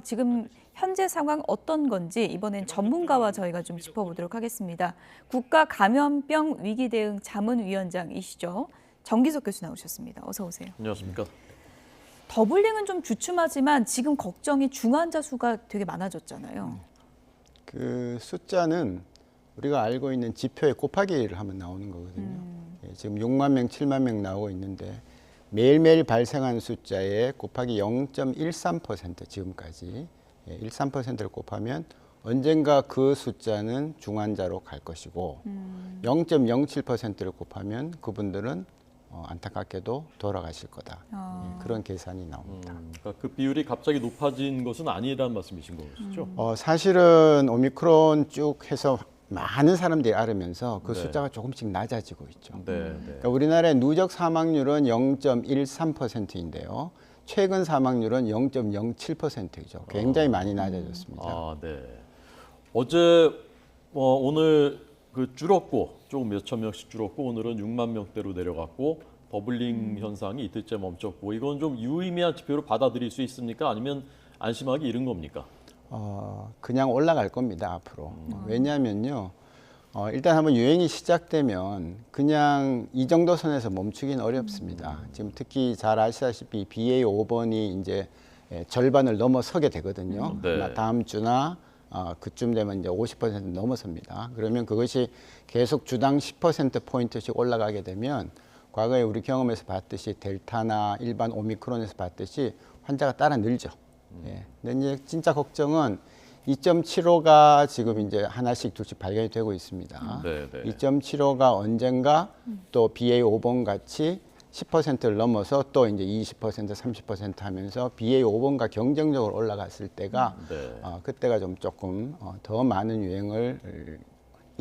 지금 현재 상황 어떤 건지 이번엔 전문가와 저희가 좀 짚어보도록 하겠습니다. 국가감염병 위기대응 자문위원장이시죠. 정기석 교수 나오셨습니다. 어서 오세요. 안녕하십니까. 더블링은 좀 주춤하지만 지금 걱정이 중환자 수가 되게 많아졌잖아요. 그 숫자는 우리가 알고 있는 지표의 곱하기를 하면 나오는 거거든요. 지금 6만 명, 7만 명 나오고 있는데 매일매일 발생한 숫자에 곱하기 0.13% 지금까지 13%를 곱하면 언젠가 그 숫자는 중환자로 갈 것이고 0.07%를 곱하면 그분들은 안타깝게도 돌아가실 거다. 그런 계산이 나옵니다. 그러니까 그 비율이 갑자기 높아진 것은 아니라는 말씀이신 것이죠? 사실은 오미크론 쭉 해서 많은 사람들이 앓으면서 그 네. 숫자가 조금씩 낮아지고 있죠. 네. 그러니까 우리나라의 누적 사망률은 0.13%인데요. 최근 사망률은 0.07%이죠. 굉장히 많이 낮아졌습니다. 아, 네. 어제 오늘 그 줄었고 조금 몇천 명씩 줄었고 오늘은 6만 명대로 내려갔고 버블링 현상이 이틀째 멈췄고 이건 좀 유의미한 지표로 받아들일 수 있습니까? 아니면 안심하기 이른 겁니까? 그냥 올라갈 겁니다, 앞으로. 왜냐하면요. 일단 한번 유행이 시작되면 그냥 이 정도 선에서 멈추기는 어렵습니다. 지금 특히 잘 아시다시피 BA5번이 이제 절반을 넘어서게 되거든요. 네. 다음 주나 그쯤 되면 이제 50% 넘어섭니다. 그러면 그것이 계속 주당 10%포인트씩 올라가게 되면 과거에 우리 경험에서 봤듯이 델타나 일반 오미크론에서 봤듯이 환자가 따라 늘죠. 근데 이제 진짜 걱정은 2.75가 지금 이제 하나씩 둘씩 발견이 되고 있습니다. 2.75가 언젠가 또 BA5번 같이 10%를 넘어서 또 이제 20%, 30% 하면서 BA5번과 경쟁적으로 올라갔을 때가 그때가 좀 조금 더 많은 유행을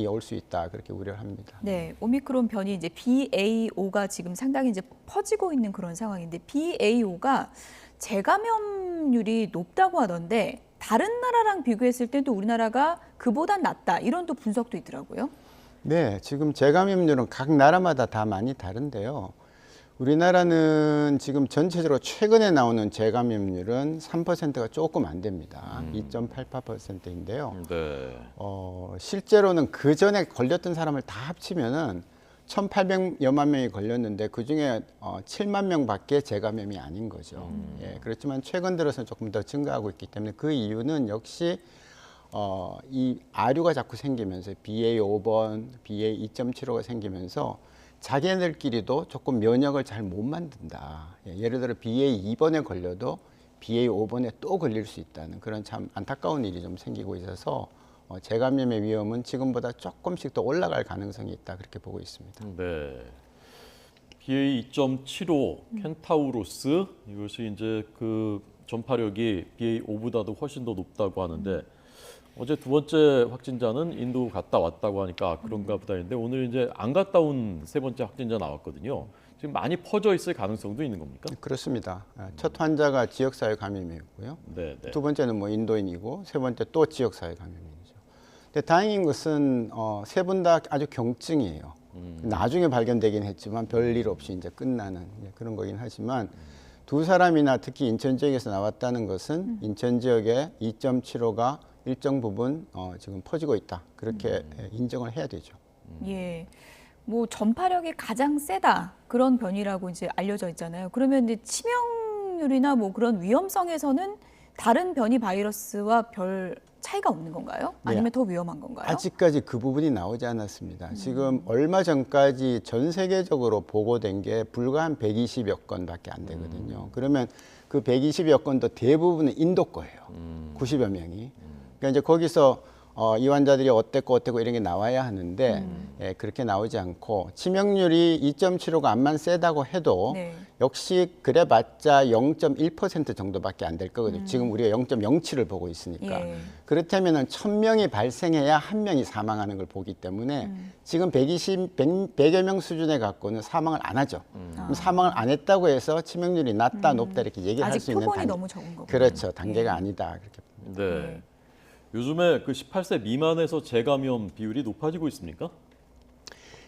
올 수 있다 그렇게 우려를 합니다. 네, 오미크론 변이 이제 BA5가 지금 상당히 이제 퍼지고 있는 그런 상황인데 BA5가 재감염률이 높다고 하던데 다른 나라랑 비교했을 때도 우리나라가 그보단 낫다 이런 또 분석도 있더라고요. 네, 지금 재감염률은 각 나라마다 다 많이 다른데요. 우리나라는 지금 전체적으로 최근에 나오는 재감염률은 3%가 조금 안 됩니다. 2.88%인데요. 네. 실제로는 그 전에 걸렸던 사람을 다 합치면은 1,800여만 명이 걸렸는데 그 중에 7만 명밖에 재감염이 아닌 거죠. 그렇지만 최근 들어서 조금 더 증가하고 있기 때문에 그 이유는 역시 이 아류가 자꾸 생기면서 BA5번, BA2.75가 생기면서 자기네들끼리도 조금 면역을 잘 못 만든다. 예를 들어 BA2번에 걸려도 BA5번에 또 걸릴 수 있다는 그런 참 안타까운 일이 좀 생기고 있어서 재감염의 위험은 지금보다 조금씩 더 올라갈 가능성이 있다 그렇게 보고 있습니다. 네. BA2.75 켄타우로스 이것이 이제 그 전파력이 BA5보다도 훨씬 더 높다고 하는데 어제 두 번째 확진자는 인도 갔다 왔다고 하니까 그런가 보다 했는데 오늘 이제 안 갔다 온 세 번째 확진자 나왔거든요. 지금 많이 퍼져 있을 가능성도 있는 겁니까? 그렇습니다. 첫 환자가 지역사회 감염이었고요. 네. 두 번째는 뭐 인도인이고 세 번째 또 지역사회 감염이죠. 근데 다행인 것은 세 분 다 아주 경증이에요. 나중에 발견되긴 했지만 별일 없이 이제 끝나는 그런 거긴 하지만 두 사람이나 특히 인천 지역에서 나왔다는 것은 인천 지역의 2.75가 일정 부분 지금 퍼지고 있다. 그렇게 인정을 해야 되죠. 예. 뭐 전파력이 가장 세다 그런 변이라고 이제 알려져 있잖아요. 그러면 이제 치명률이나 뭐 그런 위험성에서는 다른 변이 바이러스와 별 차이가 없는 건가요? 아니면 더 위험한 건가요? 아직까지 그 부분이 나오지 않았습니다. 지금 얼마 전까지 전 세계적으로 보고된 게 불과 한 120여 건밖에 안 되거든요. 그러면 그 120여 건도 대부분은 인도 거예요. 90여 명이. 그러니까 이제 거기서 이 환자들이 어땠고 이런 게 나와야 하는데 그렇게 나오지 않고 치명률이 2.75가 암만 세다고 해도 역시 그래봤자 0.1% 정도밖에 안 될 거거든요. 지금 우리가 0.07을 보고 있으니까. 그렇다면 1,000명이 발생해야 1명이 사망하는 걸 보기 때문에 지금 100여 명 수준에 갖고는 사망을 안 하죠. 그럼 사망을 안 했다고 해서 치명률이 낮다 높다 이렇게 얘기할 수 있는 아직 표본이 너무 적은 거군요. 그렇죠. 단계가 아니다. 그렇게 봅니다. 네. 요즘에 그 18세 미만에서 재감염 비율이 높아지고 있습니까?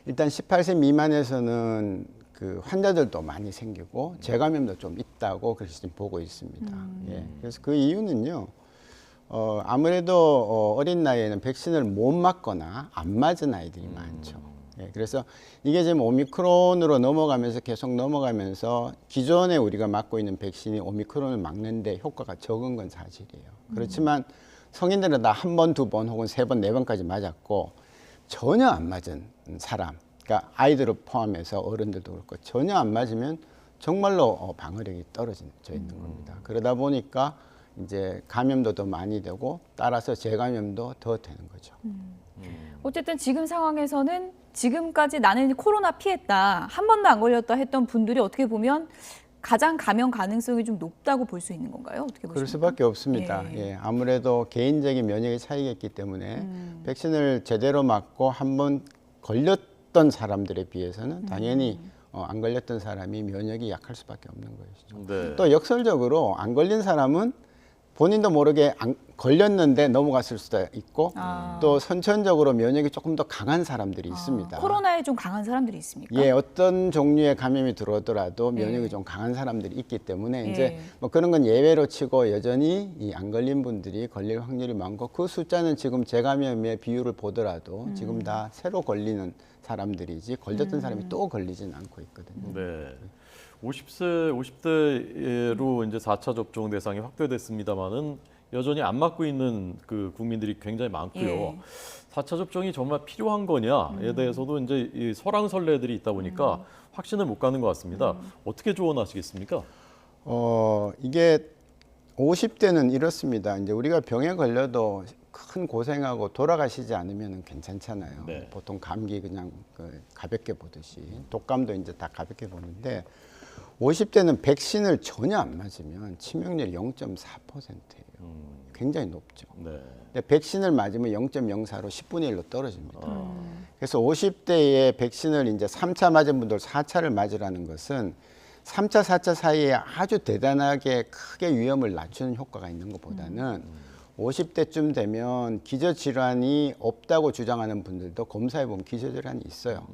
일단 18세 미만에서는 그 환자들도 많이 생기고 재감염도 좀 있다고 그렇게 지금 보고 있습니다. 그래서 그 이유는요. 아무래도 어린 나이에는 백신을 못 맞거나 안 맞은 아이들이 많죠. 예, 그래서 이게 지금 오미크론으로 넘어가면서 계속 넘어가면서 기존에 우리가 맞고 있는 백신이 오미크론을 막는데 효과가 적은 건 사실이에요. 그렇지만 성인들은 다 한 번, 두 번 혹은 세 번, 네 번까지 맞았고 전혀 안 맞은 사람, 그러니까 아이들을 포함해서 어른들도 그렇고 전혀 안 맞으면 정말로 방어력이 떨어져 있는 겁니다. 그러다 보니까 이제 감염도 더 많이 되고 따라서 재감염도 더 되는 거죠. 어쨌든 지금 상황에서는 지금까지 나는 코로나 피했다, 한 번도 안 걸렸다 했던 분들이 어떻게 보면 가장 감염 가능성이 좀 높다고 볼 수 있는 건가요? 어떻게 보십니까? 그럴 수밖에 없습니다. 예, 아무래도 개인적인 면역의 차이가 있기 때문에 백신을 제대로 맞고 한 번 걸렸던 사람들에 비해서는 당연히 안 걸렸던 사람이 면역이 약할 수밖에 없는 것이죠. 네. 또 역설적으로 안 걸린 사람은 본인도 모르게 걸렸는데 넘어갔을 수도 있고 또 선천적으로 면역이 조금 더 강한 사람들이 있습니다. 코로나에 좀 강한 사람들이 있습니까? 예, 어떤 종류의 감염이 들어오더라도 면역이 좀 강한 사람들이 있기 때문에 이제 뭐 그런 건 예외로 치고 여전히 이 안 걸린 분들이 걸릴 확률이 많고 그 숫자는 지금 재감염의 비율을 보더라도 지금 다 새로 걸리는 사람들이지 걸렸던 사람이 또 걸리진 않고 있거든요. 네. 50대로 이제 4차 접종 대상이 확대됐습니다만은 여전히 안 맞고 있는 그 국민들이 굉장히 많고요. 예. 4차 접종이 정말 필요한 거냐에 대해서도 이제 이 설왕설래들이 있다 보니까 확신을 못 가는 것 같습니다. 어떻게 조언하시겠습니까? 이게 50대는 이렇습니다. 이제 우리가 병에 걸려도 큰 고생하고 돌아가시지 않으면 괜찮잖아요. 네. 보통 감기 그냥 가볍게 보듯이 독감도 이제 다 가볍게 보는데 50대는 백신을 전혀 안 맞으면 치명률이 0.4%예요. 굉장히 높죠. 네. 근데 백신을 맞으면 0.04로 10분의 1로 떨어집니다. 그래서 50대에 백신을 이제 3차 맞은 분들 4차를 맞으라는 것은 3차, 4차 사이에 아주 대단하게 크게 위험을 낮추는 효과가 있는 것보다는 50대쯤 되면 기저질환이 없다고 주장하는 분들도 검사해보면 기저질환이 있어요.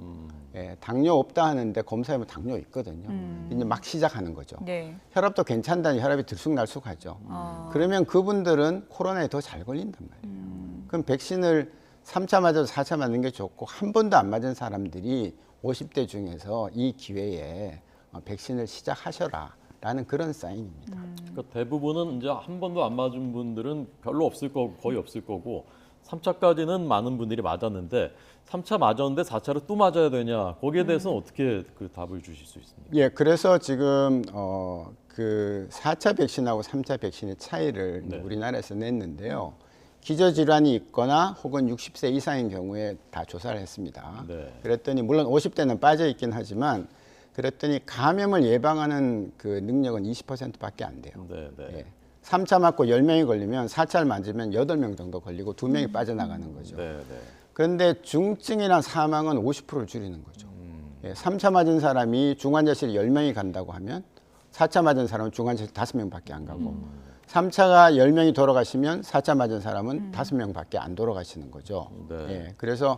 예, 당뇨 없다 하는데 검사해보면 당뇨 있거든요. 이제 막 시작하는 거죠. 네. 혈압도 괜찮다니 혈압이 들쑥날쑥하죠. 그러면 그분들은 코로나에 더 잘 걸린단 말이에요. 그럼 백신을 3차 맞아도 4차 맞는 게 좋고 한 번도 안 맞은 사람들이 50대 중에서 이 기회에 백신을 시작하셔라. 라는 그런 사인입니다. 그러니까 대부분은 이제 한 번도 안 맞은 분들은 별로 없을 거고 거의 없을 거고 3차까지는 많은 분들이 맞았는데 3차 맞았는데 4차를 또 맞아야 되냐 거기에 대해서는 어떻게 그 답을 주실 수 있습니까? 예, 그래서 지금 그 4차 백신하고 3차 백신의 차이를 네. 우리나라에서 냈는데요. 기저질환이 있거나 혹은 60세 이상인 경우에 다 조사를 했습니다. 네. 그랬더니 물론 50대는 빠져 있긴 하지만 그랬더니 감염을 예방하는 그 능력은 20%밖에 안 돼요. 네, 네. 예. 3차 맞고 10명이 걸리면 4차를 맞으면 8명 정도 걸리고 2명이 빠져나가는 거죠. 네, 네. 그런데 중증이나 사망은 50%를 줄이는 거죠. 예, 3차 맞은 사람이 중환자실 10명이 간다고 하면 4차 맞은 사람은 중환자실 5명밖에 안 가고 3차가 10명이 돌아가시면 4차 맞은 사람은 5명밖에 안 돌아가시는 거죠. 네. 예, 그래서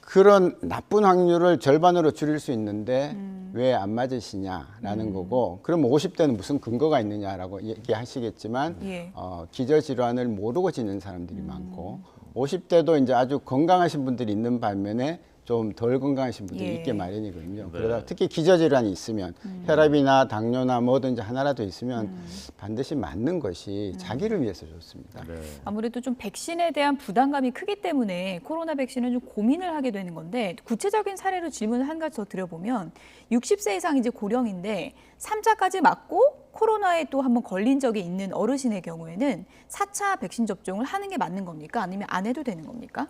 그런 나쁜 확률을 절반으로 줄일 수 있는데 왜 안 맞으시냐라는 거고 그럼 50대는 무슨 근거가 있느냐라고 얘기하시겠지만 예. 기저질환을 모르고 지는 사람들이 많고 50대도 이제 아주 건강하신 분들이 있는 반면에 좀 덜 건강하신 분들이 예. 있게 마련이거든요. 네. 그러다 특히 기저질환이 있으면 혈압이나 당뇨나 뭐든지 하나라도 있으면 반드시 맞는 것이 자기를 위해서 좋습니다. 네. 아무래도 좀 백신에 대한 부담감이 크기 때문에 코로나 백신은 좀 고민을 하게 되는 건데 구체적인 사례로 질문을 한 가지 더 드려보면 60세 이상 이제 고령인데 3차까지 맞고 코로나에 또 한번 걸린 적이 있는 어르신의 경우에는 4차 백신 접종을 하는 게 맞는 겁니까? 아니면 안 해도 되는 겁니까?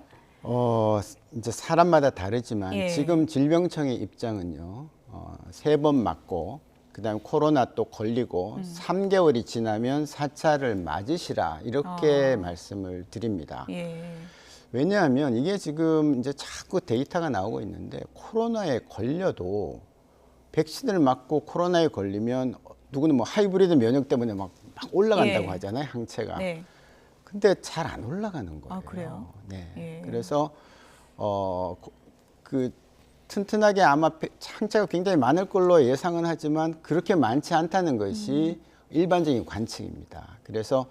이제 사람마다 다르지만 예. 지금 질병청의 입장은요, 3번 맞고 그다음에 코로나 또 걸리고 3개월이 지나면 4차를 맞으시라 이렇게 말씀을 드립니다. 예. 왜냐하면 이게 지금 이제 자꾸 데이터가 나오고 있는데 코로나에 걸려도 백신을 맞고 코로나에 걸리면 누구는 뭐 하이브리드 면역 때문에 막 올라간다고 예. 하잖아요, 항체가. 네. 근데 잘 안 올라가는 거예요. 아, 그래요? 네. 예. 그래서 그 튼튼하게 아마 항체가 굉장히 많을 걸로 예상은 하지만 그렇게 많지 않다는 것이 일반적인 관측입니다. 그래서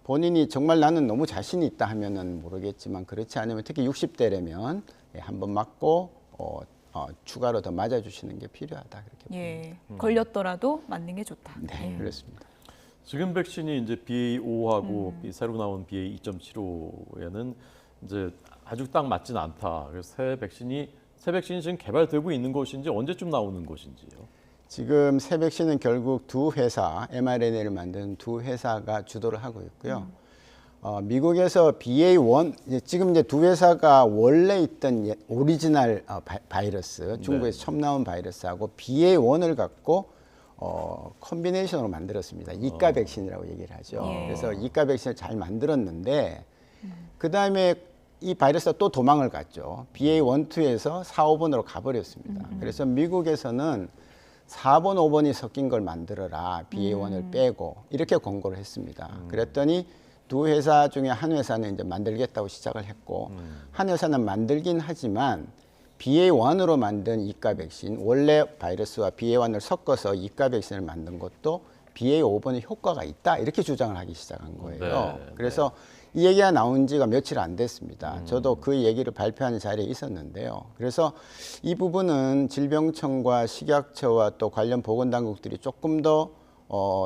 본인이 정말 나는 너무 자신이 있다 하면은 모르겠지만 그렇지 않으면 특히 60대라면 한 번 맞고 추가로 더 맞아주시는 게 필요하다 그렇게 봅니다. 예, 걸렸더라도 맞는 게 좋다. 네, 그렇습니다. 지금 백신이 이제 BA5하고 새로 나온 BA2.75에는 이제 아주 딱 맞진 않다. 그래서 새 백신이 지금 개발되고 있는 것인지 언제쯤 나오는 것인지요? 지금 새 백신은 결국 두 회사, mRNA를 만드는 두 회사가 주도를 하고 있고요. 미국에서 BA1, 지금 이제 두 회사가 원래 있던 오리지널 바이러스, 중국에서 처음 나온 바이러스하고 BA1을 갖고 콤비네이션으로 만들었습니다. 이가 백신이라고 얘기를 하죠. 예. 그래서 이가 백신을 잘 만들었는데 그 다음에 이 바이러스가 또 도망을 갔죠. BA1, 2에서 4, 5번으로 가버렸습니다. 그래서 미국에서는 4번, 5번이 섞인 걸 만들어라. BA1을 빼고 이렇게 권고를 했습니다. 그랬더니 두 회사 중에 한 회사는 이제 만들겠다고 시작을 했고 한 회사는 만들긴 하지만 BA1으로 만든 이가 백신, 원래 바이러스와 BA1을 섞어서 이가 백신을 만든 것도 BA5번의 효과가 있다 이렇게 주장을 하기 시작한 거예요. 네, 그래서 이 얘기가 나온 지가 며칠 안 됐습니다. 저도 그 얘기를 발표하는 자리에 있었는데요. 그래서 이 부분은 질병청과 식약처와 또 관련 보건당국들이 조금 더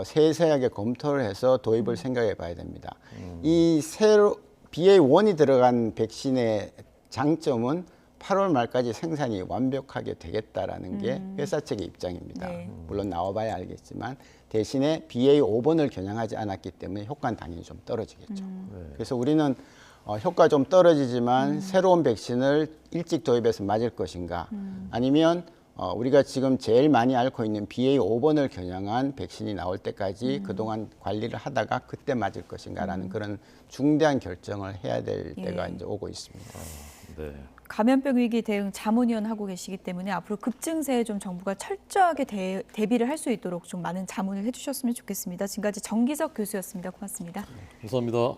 세세하게 검토를 해서 도입을 생각해 봐야 됩니다. 이 새로 BA1이 들어간 백신의 장점은 8월 말까지 생산이 완벽하게 되겠다라는 게 회사 측의 입장입니다. 네. 물론 나와봐야 알겠지만 대신에 BA5번을 겨냥하지 않았기 때문에 효과는 당연히 좀 떨어지겠죠. 그래서 우리는 효과 좀 떨어지지만 새로운 백신을 일찍 도입해서 맞을 것인가 아니면 우리가 지금 제일 많이 앓고 있는 BA5번을 겨냥한 백신이 나올 때까지 그동안 관리를 하다가 그때 맞을 것인가라는 그런 중대한 결정을 해야 될 때가 이제 오고 있습니다. 네. 감염병 위기 대응 자문위원 하고 계시기 때문에 앞으로 급증세에 좀 정부가 철저하게 대비를 할 수 있도록 좀 많은 자문을 해주셨으면 좋겠습니다. 지금까지 정기석 교수였습니다. 고맙습니다. 감사합니다.